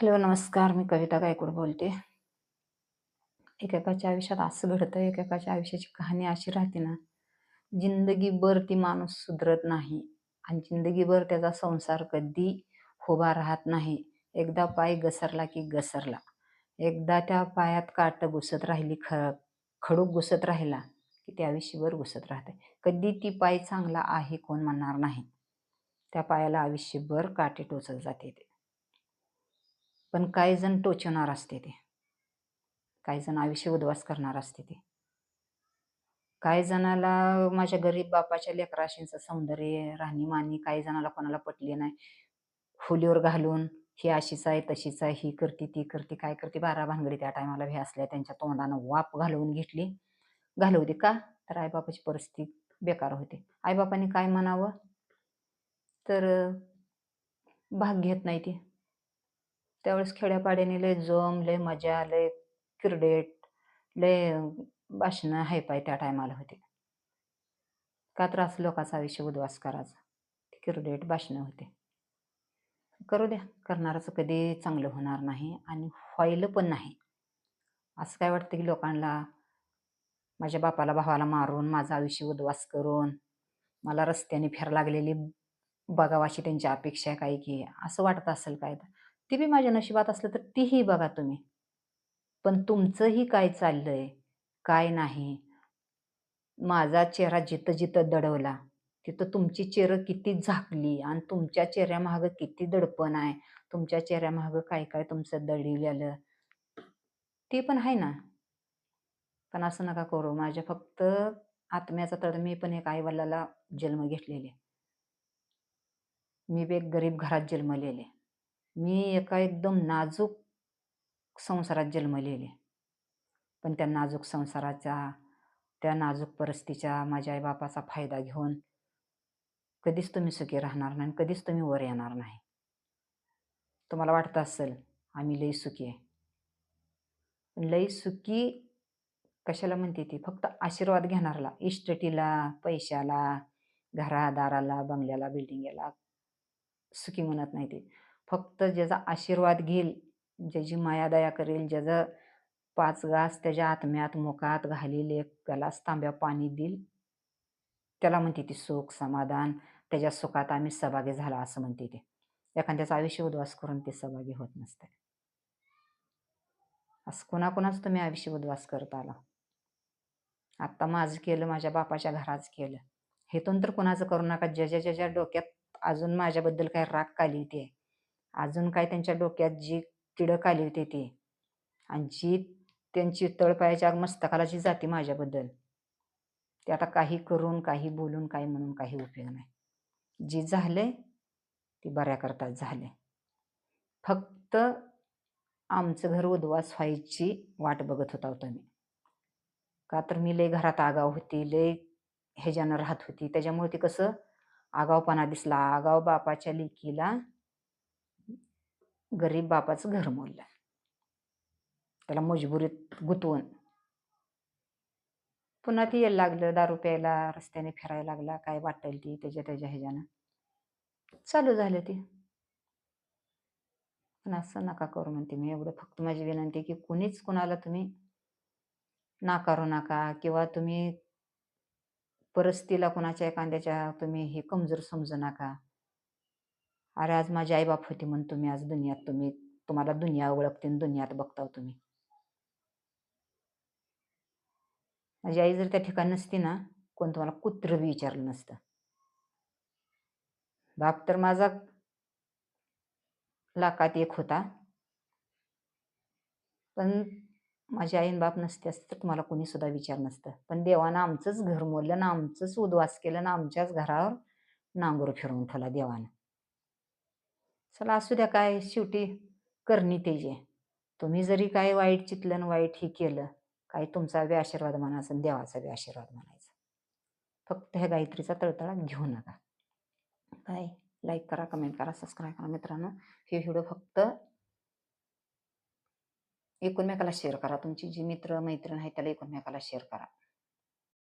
Hello, नमस्कार. मी कविता गायकवाड बोलते. एकेकाच्या आयुष्यात असं घडतं, एकेकाच्या आयुष्याची कहाणी अशी राहते ना, जिंदगीभर ती माणूस सुधरत नाही आणि जिंदगीभर त्याचा संसार कधी उभा राहत नाही. एकदा पाय घसरला की घसरला. एकदा त्या पायात काटं घुसत राहिली, खडूक घुसत राहिला, की ते आयुष्यभर घुसत राहते. कधी ती पाय चांगला आहे कोण म्हणणार नाही. त्या पायाला आयुष्यभर काटे टोचत जाते ते. पण काही जण टोचणार असते ते. काही जण आयुष्य उद्ध्वस्त करणार असते ते. काही जणाला माझ्या गरीब बापाच्या लेकराशींचं सौंदर्य, राहणीमानी काही जणाला कोणाला पटली नाही. खोलीवर घालून ही अशीच आहे, तशीच आहे, ही करते, ती करते, काय करते, 12 भानगडी त्या टायमाला हे असल्या त्यांच्या तोंडानं वाप घालवून घेतली. घालवते का? तर आईबापाची परिस्थिती बेकार होते. आईबापांनी काय म्हणावं? तर भाग घेत नाही ती. त्यावेळेस खेड्यापाड्याने लय जोम, लय मजा, लय क्रिकेट, लय भाषणं हाय-फाय त्या टायमाला होते. का तर असं लोकांचं आयुष्य उद्ध्वस्त करायचं. ते क्रिकेट भाषणं होते. करू द्या, करणाऱ्याचं कधी चांगलं होणार नाही आणि व्हायलं पण नाही. असं काय वाटतं की लोकांना माझ्या बापाला, भावाला मारून, माझं आयुष्य उद्ध्वस्त करून, मला रस्त्याने फिरायला लागलेली बघावं अशी त्यांची अपेक्षा आहे काय की असं वाटत असेल काय तर. ते बी माझ्या नशिबात असलं तर तीही बघा तुम्ही. पण तुमचंही काय चाललंय, काय नाही. माझा चेहरा जिथं-जिथं दडवला, तिथं तुमची चेहरं किती झाकली आणि तुमच्या चेहऱ्यामागं किती दडपण आहे. तुमच्या चेहऱ्यामागं काय-काय तुमचं दडलेलं, ते पण आहे ना. पण असं नका करू. माझ्या फक्त आत्म्याचा तळ मी पण एक आई-वडिलाला जन्म घेतलेले. मी बी एक गरीब घरात जन्मलेले. मी एका एकदम नाजूक संसारात जन्मलेले. पण त्या नाजूक संसाराचा, त्या नाजूक परिस्थितीचा माझ्या आई-बापाचा फायदा घेऊन कधीच तुम्ही सुखी राहणार नाही, कधीच तुम्ही वर येणार नाही. तुम्हाला वाटतं असेल, आम्ही लई सुखी आहे. लई सुखी कशाला म्हणते ती? फक्त आशीर्वाद घेणाऱ्याला, इस्टेटीला, पैशाला, घरादाराला, बंगल्याला, बिल्डिंगला सुखी म्हणत नाही ते. फक्त ज्याचा आशीर्वाद घेईल, ज्याची माया-दया करेल, ज्याचं 5 घास त्याच्या आत्म्यात, मुखात घालील, 1 ग्लास तांब्या पाणी देईल, त्याला म्हणते ती सुख, समाधान. त्याच्या सुखात आम्ही सहभागी झाला असं म्हणते ते. एखाद्याचं आयुष्य उद्ध्वस्त करून ते सहभागी होत नसते. असं कुणाकुणाचं तुम्ही आयुष्य उद्ध्वस्त करत आला. आत्ता माझं केलं, माझ्या बापाच्या घराचं केलं. हेतून तर कुणाचं करू नका. ज्याच्या डोक्यात अजून माझ्याबद्दल काही राग काली आहे, अजून काय त्यांच्या डोक्यात जी तिडक आली होती ती आणि जी त्यांची तळपायाच्या मस्तकाला जी जाते माझ्याबद्दल, ते आता काही करून, काही बोलून, काही म्हणून काही उपयोग नाही. जे झालंय ते बऱ्याकरताच झालंय. फक्त आमचं घर उद्ध्वस्त व्हायची वाट बघत होता तुम्ही. का तर मी लय घरात आगाऊ होती, लय ह्याच्यानं राहत होती. त्याच्यामुळे ते कसं आगाऊपणा दिसला. आगाऊ बापाच्या लेकीला गरीब बापाचं घर मोडलं. त्याला मजबुरीत गुंतवून. पुन्हा ती यायला लागलं दारू प्यायला, रस्त्याने फिरायला लागला, काय वाटेल ती त्याच्या ह्याच्यानं. चालू झालं ते. पण असं नका करू म्हणते मी. एवढं फक्त माझी विनंती आहे की कुणीच कुणाला तुम्ही नाकारू नका किंवा तुम्ही परिस्थितीला कुणाच्या एखाद्याच्या तुम्ही हे कमजोर समजू नका. अरे, आज माझे आई-बाप होते म्हणून तुम्ही आज दुनियात तुम्हाला दुनिया ओळखते आणि दुनियात बघताव तुम्ही. माझी आई जर त्या ठिकाणी नसती ना, कोण तुम्हाला कुत्रं बी विचारलं नसतं. बाप तर माझा लाखात एक होता. पण माझी आई आणि बाप नसते असते तर तुम्हाला कोणी सुद्धा विचारलं नसतं. पण देवानं आमचंच घर मोडलं आणि आमचंच उद्ध्वस्त केलं आणि आमच्याच घरावर नांगूर फिरवून ठेवला देवानं. चला असू द्या, काय शेवटी करणी त्याची आहे. तुम्ही जरी काय वाईट चितलं आणि वाईट हे केलं, काही तुमचा बी आशीर्वाद म्हणायचा आणि देवाचा बी आशीर्वाद म्हणायचा. फक्त ह्या गायत्रीचा तळतळा घेऊ नका. काय लाईक करा, कमेंट करा, सबस्क्राईब करा मित्रांनो. हे व्हिडिओ फक्त एकमेकाला शेअर करा. तुमची जी मित्र-मैत्रीण आहे त्याला एकमेकाला शेअर करा.